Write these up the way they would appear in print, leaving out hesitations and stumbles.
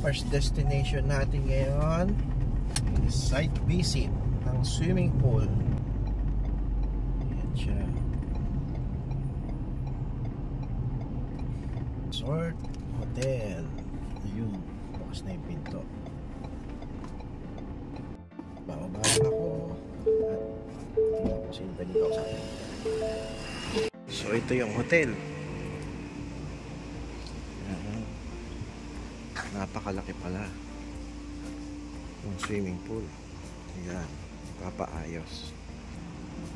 First destination natin ngayon is site visit ng swimming pool. Ayan siya. Resort Hotel. Ayun, bukas na yung pinto. Bababa lang ako at tingnan ko sino pwede ko sa akin. So ito yung hotel. Napakalaki pala yung swimming pool. Ayan, papaayos.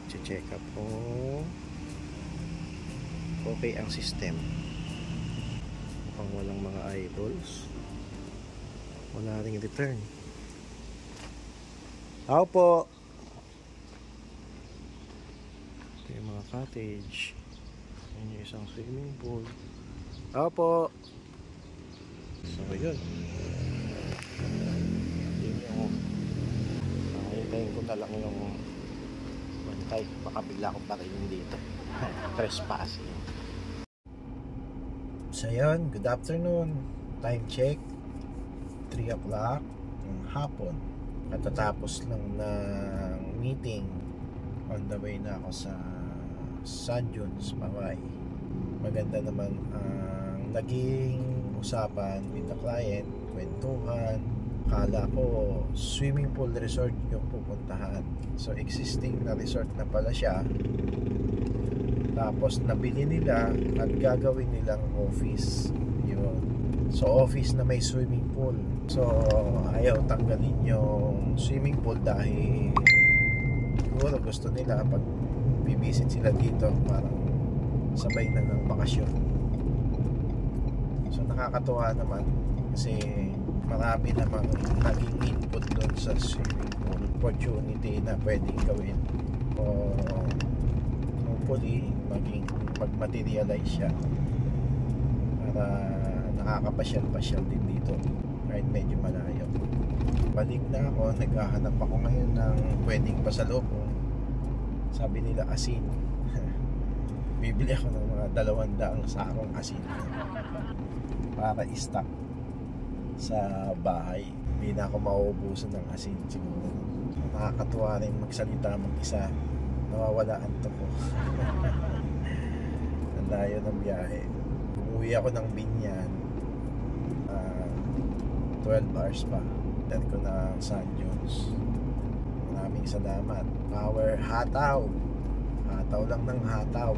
Check up po. Okay ang system. Mukhang walang mga eyeballs. Wala ring return. Ako po. Ito yung mga cottage. Ayan yung isang swimming pool. Ako po. So yun. Yun yung hintayin ko na lang yung bantay. Baka bigla ko pa rin dito. Trespassing. So yun, good afternoon. Time check 3 o'clock ng hapon. Katatapos lang ng meeting. On the way na ako sa Sand Dunes, Mawai. Maganda naman ang naging usapan with the client, kwentuhan. Kala ko swimming pool resort yung pupuntahan. So existing na resort na pala siya. Tapos nabili nila at gagawin nilang office. Yun. So office na may swimming pool. So ayaw tanggalin yung swimming pool dahil siguro gusto nila pag bibisit sila dito parang sabay na ng bakasyon. So nakakatuwa naman kasi marami namang naging input doon sa swimming pool opportunity na pwedeng gawin o hopefully mag-materialize siya para nakakapasyal-pasyal din dito kahit medyo malayo. Balik na ako, naghahanap ako ngayon ng pwedeng pasalubong. Sabi nila asin. Bibili ako ng mga 200 sakong asin para i-stock sa bahay. Hindi na ako mauubusan ng asin siguro. Nakakatuwa rin magsalita mag-isa. Nawawala antok ko. Ang layo ng biyahe. Umuwi ako ng Binyan 12 hours pa. Then ko na Sand Dunes. Maraming salamat. Power hataw. Hataw lang ng hataw.